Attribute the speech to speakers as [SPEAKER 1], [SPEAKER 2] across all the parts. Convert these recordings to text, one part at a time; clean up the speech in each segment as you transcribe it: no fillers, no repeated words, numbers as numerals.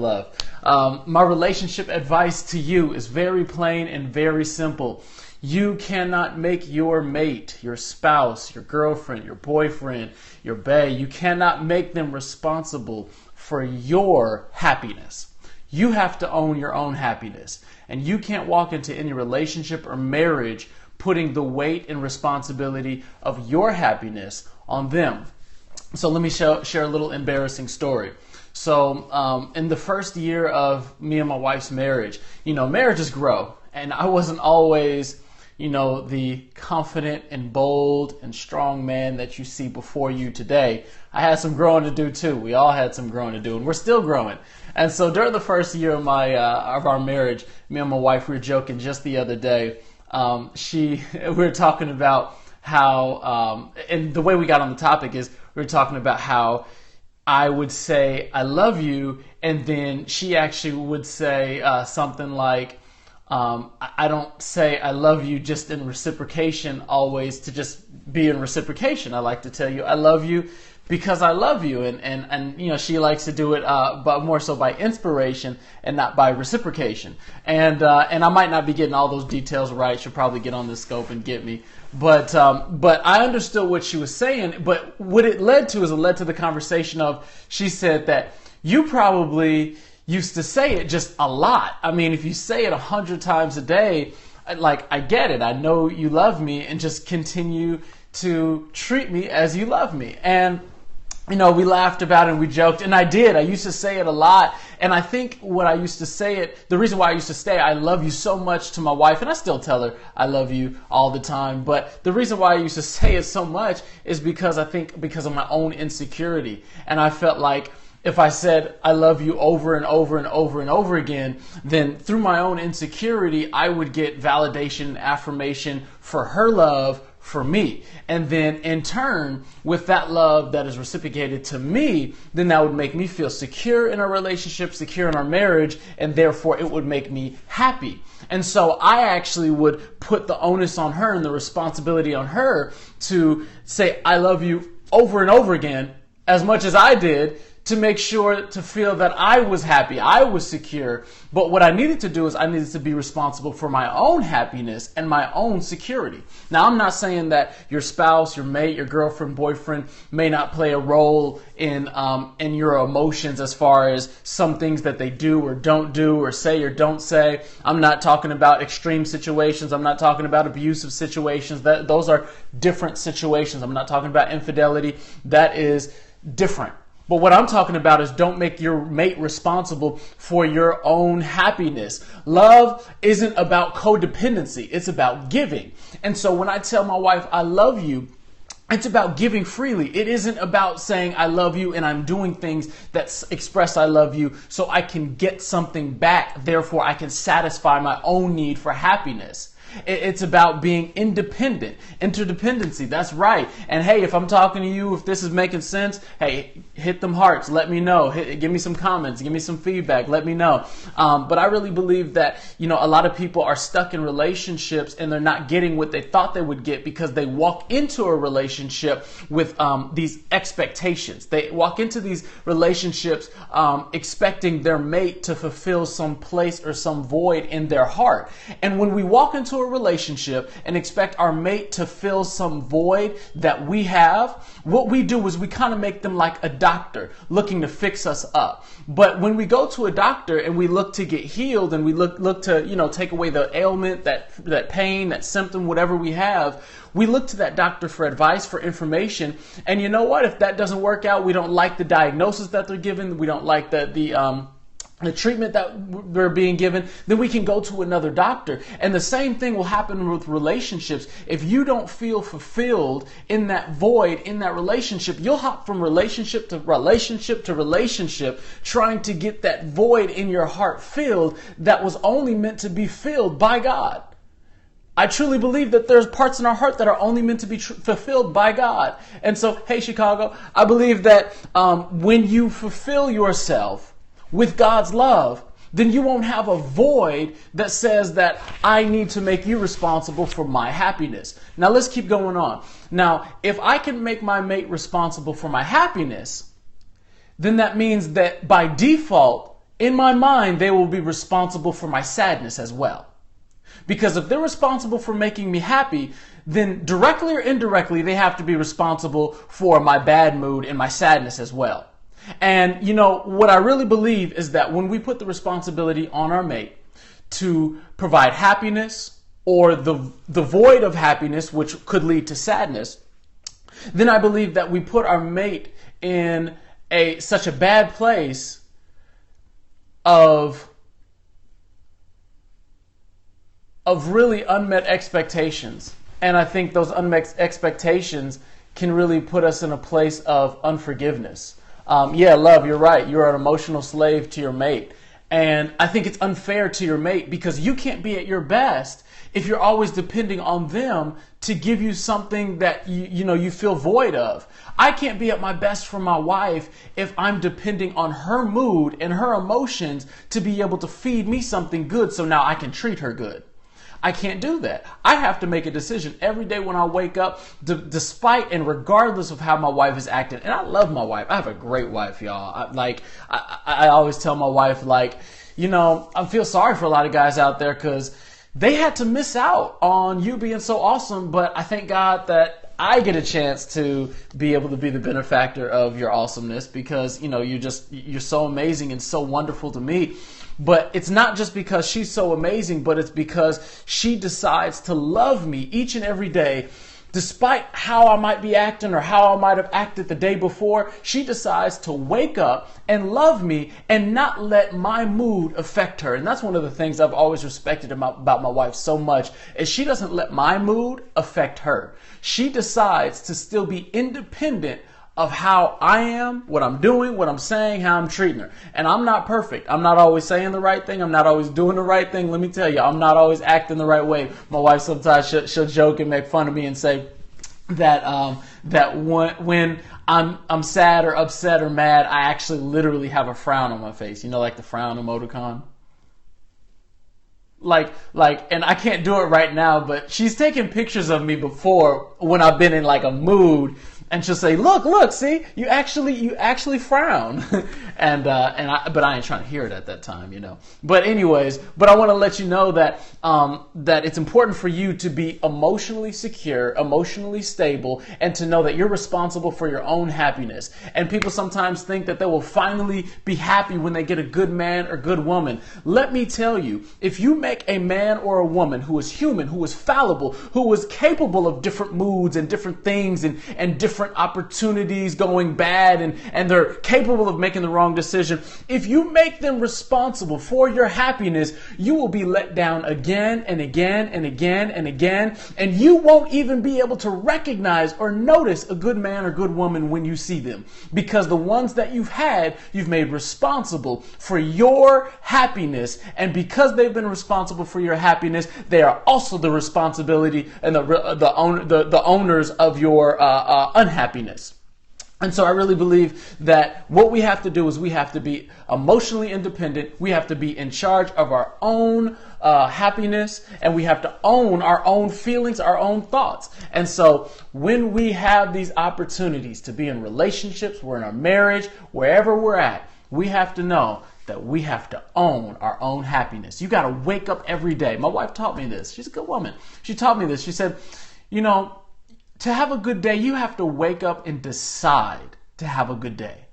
[SPEAKER 1] love. My relationship advice to you is very plain and very simple. You cannot make your mate, your spouse, your girlfriend, your boyfriend, your bae, you cannot make them responsible for your happiness. You have to own your own happiness. And you can't walk into any relationship or marriage putting the weight and responsibility of your happiness on them. So let me share a little embarrassing story. So in the first year of me and my wife's marriage, marriages grow. And I wasn't always, the confident and bold and strong man that you see before you today. I had some growing to do too. We all had some growing to do, and we're still growing. And so during the first year of our marriage, me and my wife, we were joking just the other day. We were talking about how, and the way we got on the topic is we were talking about how I would say, I love you. And then she actually would say something like, I don't say I love you just in reciprocation always to just be in reciprocation. I like to tell you I love you because I love you. And she likes to do it, but more so by inspiration and not by reciprocation. And I might not be getting all those details right. She'll probably get on the scope and get me. But I understood what she was saying. But what it led to is it led to the conversation of, she said that you probably used to say it just a lot. I mean, if you say it 100 times a day, like, I get it. I know you love me, and just continue to treat me as you love me. And we laughed about it and we joked, and I did. I used to say it a lot. And I think what I used to say it, the reason why I used to say I love you so much to my wife, and I still tell her I love you all the time, but the reason why I used to say it so much is because of my own insecurity. And I felt like if I said I love you over and over and over and over again, then through my own insecurity, I would get validation and affirmation for her love for me. And then in turn, with that love that is reciprocated to me, then that would make me feel secure in our relationship, secure in our marriage, and therefore it would make me happy. And so I actually would put the onus on her and the responsibility on her to say I love you over and over again, as much as I did, to make sure to feel that I was happy, I was secure. But what I needed to do is I needed to be responsible for my own happiness and my own security. Now, I'm not saying that your spouse, your mate, your girlfriend, boyfriend may not play a role in your emotions as far as some things that they do or don't do or say or don't say. I'm not talking about extreme situations. I'm not talking about abusive situations. Those are different situations. I'm not talking about infidelity. That is different. But what I'm talking about is don't make your mate responsible for your own happiness. Love isn't about codependency. It's about giving. And so when I tell my wife, I love you, it's about giving freely. It isn't about saying I love you and I'm doing things that express I love you so I can get something back. Therefore, I can satisfy my own need for happiness. It's about being independent, interdependency. That's right. And hey, if I'm talking to you, if this is making sense, hey, hit them hearts. Let me know. Give me some comments. Give me some feedback. Let me know. But I really believe that, a lot of people are stuck in relationships and they're not getting what they thought they would get because they walk into a relationship with these expectations. They walk into these relationships expecting their mate to fulfill some place or some void in their heart. And when we walk into a relationship and expect our mate to fill some void that we have, what we do is we kind of make them like a doctor looking to fix us up. But when we go to a doctor and we look to get healed and we look to, take away the ailment, that pain, that symptom, whatever we have, we look to that doctor for advice, for information. And you know what? If that doesn't work out, we don't like the diagnosis that they're given, we don't like the treatment that we're being given, then we can go to another doctor. And the same thing will happen with relationships. If you don't feel fulfilled in that void, in that relationship, you'll hop from relationship to relationship to relationship, trying to get that void in your heart filled that was only meant to be filled by God. I truly believe that there's parts in our heart that are only meant to be fulfilled by God. And so, hey, Chicago, I believe that when you fulfill yourself with God's love, then you won't have a void that says that I need to make you responsible for my happiness. Now let's keep going on. Now, if I can make my mate responsible for my happiness, then that means that by default, in my mind, they will be responsible for my sadness as well. Because if they're responsible for making me happy, then directly or indirectly, they have to be responsible for my bad mood and my sadness as well. And, what I really believe is that when we put the responsibility on our mate to provide happiness or the void of happiness, which could lead to sadness, then I believe that we put our mate in such a bad place of really unmet expectations. And I think those unmet expectations can really put us in a place of unforgiveness. Love, you're right. You're an emotional slave to your mate. And I think it's unfair to your mate because you can't be at your best if you're always depending on them to give you something that you feel void of. I can't be at my best for my wife if I'm depending on her mood and her emotions to be able to feed me something good so now I can treat her good. I can't do that. I have to make a decision every day when I wake up, despite and regardless of how my wife is acting. And I love my wife. I have a great wife, y'all. I always tell my wife, I feel sorry for a lot of guys out there because they had to miss out on you being so awesome. But I thank God that I get a chance to be able to be the benefactor of your awesomeness because, you're so amazing and so wonderful to me. But it's not just because she's so amazing, but it's because she decides to love me each and every day. Despite how I might be acting or how I might have acted the day before, she decides to wake up and love me and not let my mood affect her. And that's one of the things I've always respected about my wife so much is she doesn't let my mood affect her. She decides to still be independent of how I am, what I'm doing, what I'm saying, how I'm treating her. And I'm not perfect. I'm not always saying the right thing. I'm not always doing the right thing. Let me tell you, I'm not always acting the right way. My wife sometimes she'll joke and make fun of me and say that when I'm sad or upset or mad, I actually literally have a frown on my face. Like the frown emoticon. And I can't do it right now, but she's taken pictures of me before when I've been in a mood. And she'll say, look, see, you actually frown. But I ain't trying to hear it at that time, But I want to let you know that it's important for you to be emotionally secure, emotionally stable, and to know that you're responsible for your own happiness. And people sometimes think that they will finally be happy when they get a good man or good woman. Let me tell you, if you make a man or a woman who is human, who is fallible, who is capable of different moods and different things and different opportunities going bad and they're capable of making the wrong decision. If you make them responsible for your happiness, you will be let down again and again and again and again, and you won't even be able to recognize or notice a good man or good woman when you see them, because the ones that you've made responsible for your happiness, and because they've been responsible for your happiness, they are also the responsibility and the owners of your unhappiness. And so I really believe that what we have to do is we have to be emotionally independent. We have to be in charge of our own happiness, and we have to own our own feelings, our own thoughts. And so when we have these opportunities to be in relationships, we're in our marriage, wherever we're at, we have to know that we have to own our own happiness. You got to wake up every day. My wife taught me this. She's a good woman. She taught me this. She said, to have a good day, you have to wake up and decide to have a good day.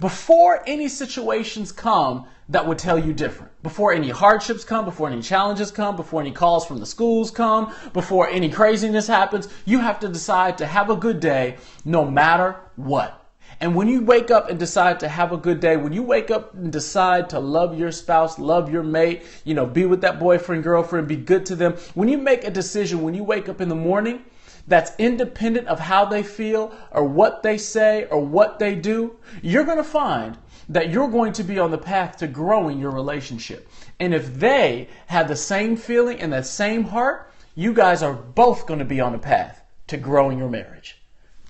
[SPEAKER 1] Before any situations come that would tell you different, before any hardships come, before any challenges come, before any calls from the schools come, before any craziness happens, you have to decide to have a good day no matter what. And when you wake up and decide to have a good day, when you wake up and decide to love your spouse, love your mate, be with that boyfriend, girlfriend, be good to them, when you make a decision, when you wake up in the morning, that's independent of how they feel or what they say or what they do, you're going to find that you're going to be on the path to growing your relationship. And if they have the same feeling and that same heart, you guys are both going to be on the path to growing your marriage.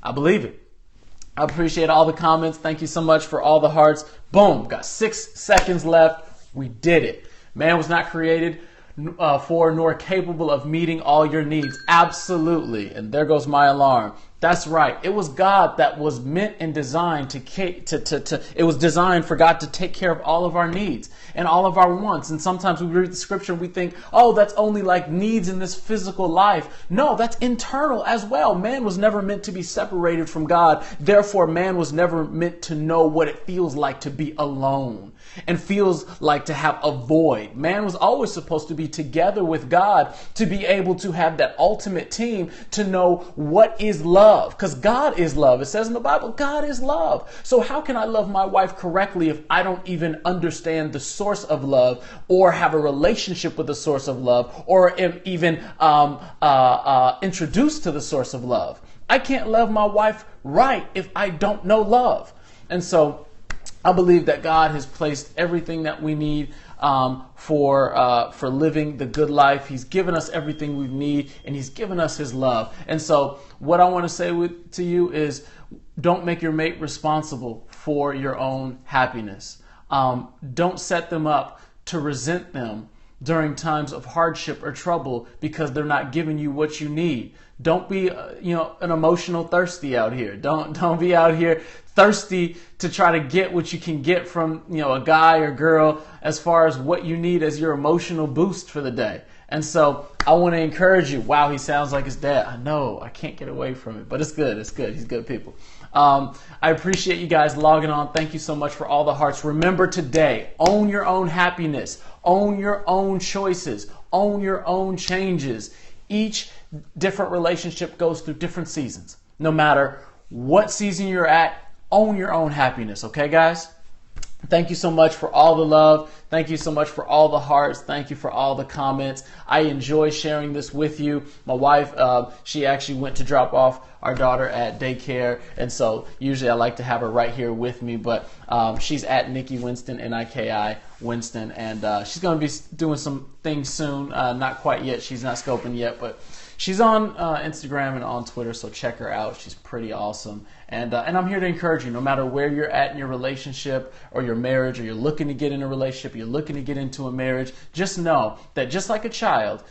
[SPEAKER 1] I believe it. I appreciate all the comments. Thank you so much for all the hearts. Boom. Got 6 seconds left. We did it. Man was not created for nor capable of meeting all your needs. Absolutely. And there goes my alarm. That's right. It was God that was meant and designed it was designed for God to take care of all of our needs and all of our wants. And sometimes we read the scripture and we think, oh, that's only like needs in this physical life. No, that's internal as well. Man was never meant to be separated from God. Therefore, man was never meant to know what it feels like to be alone and feels like to have a void. Man was always supposed to be together with God to be able to have that ultimate team to know what is love. Because God is love. It says in the Bible, God is love. So how can I love my wife correctly if I don't even understand the source of love or have a relationship with the source of love or am even introduced to the source of love? I can't love my wife right if I don't know love. And so I believe that God has placed everything that we need for living the good life. He's given us everything we need, and He's given us His love. And so what I want to say to you is, don't make your mate responsible for your own happiness. Don't set them up to resent them during times of hardship or trouble because they're not giving you what you need. Don't be, an emotional thirsty out here. Don't be out here thirsty to try to get what you can get from, a guy or girl as far as what you need as your emotional boost for the day. And so I want to encourage you. Wow, he sounds like his dad. I know, I can't get away from it, but it's good. It's good. He's good people. I appreciate you guys logging on. Thank you so much for all the hearts. Remember today, own your own happiness, own your own choices, own your own changes. Each different relationship goes through different seasons. No matter what season you're at, own your own happiness. Okay, guys? Thank you so much for all the love. Thank you so much for all the hearts. Thank you for all the comments. I enjoy sharing this with you. My wife, she actually went to drop off our daughter at daycare. And so usually I like to have her right here with me. But she's at Nikki Winston, Niki Winston. And she's going to be doing some things soon. Not quite yet. She's not scoping yet. But she's on Instagram and on Twitter. So check her out. She's pretty awesome. And I'm here to encourage you, no matter where you're at in your relationship or your marriage, or you're looking to get in a relationship, you're looking to get into a marriage, just know that just like a child,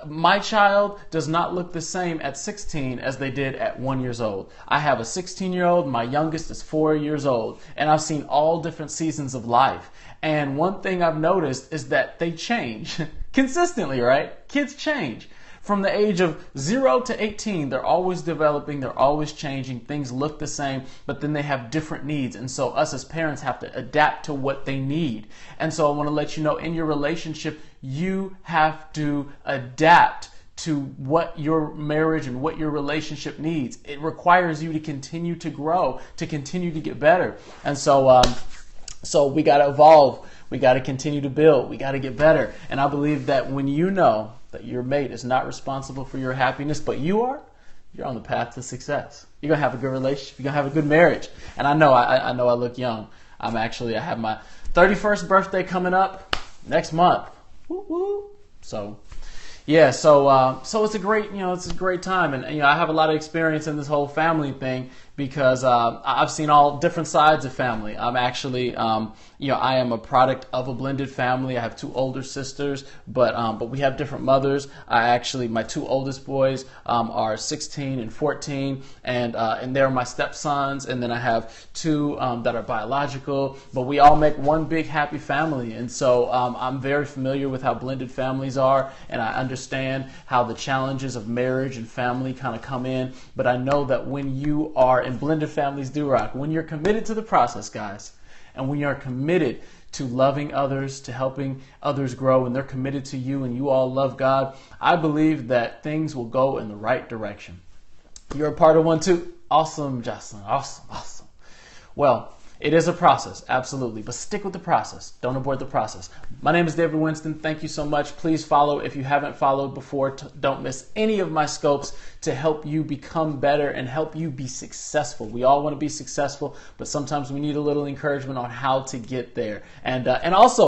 [SPEAKER 1] my child does not look the same at 16 as they did at 1 year old. I have a 16-year-old, my youngest is 4 years old, and I've seen all different seasons of life. And one thing I've noticed is that they change consistently, right? Kids change. From the age of 0 to 18, they're always developing, they're always changing, things look the same, but then they have different needs. And so us as parents have to adapt to what they need. And so I want to let you know, in your relationship, you have to adapt to what your marriage and what your relationship needs. It requires you to continue to grow, to continue to get better. And so we got to evolve. We got to continue to build. We got to get better. And I believe that when you know that your mate is not responsible for your happiness, but you are, you're on the path to success. You're going to have a good relationship. You're going to have a good marriage. And I know I look young. I have my 31st birthday coming up next month. Woo woo. So yeah, so it's a great time. And I have a lot of experience in this whole family thing because I've seen all different sides of family. I'm actually, I am a product of a blended family. I have two older sisters, but we have different mothers. My two oldest boys are 16 and 14, and they're my stepsons. And then I have two that are biological, but we all make one big happy family. And so I'm very familiar with how blended families are, and I understand how the challenges of marriage and family kind of come in. But I know that when you are in blended families do rock, when you're committed to the process, guys, and when you're committed to loving others, to helping others grow, and they're committed to you and you all love God, I believe that things will go in the right direction. You're a part of one too. Awesome, Jocelyn. Awesome. Well, it is a process, absolutely, but stick with the process. Don't abort the process. My name is David Winston. Thank you so much. Please follow if you haven't followed before. Don't miss any of my scopes to help you become better and help you be successful. We all want to be successful, but sometimes we need a little encouragement on how to get there. And also,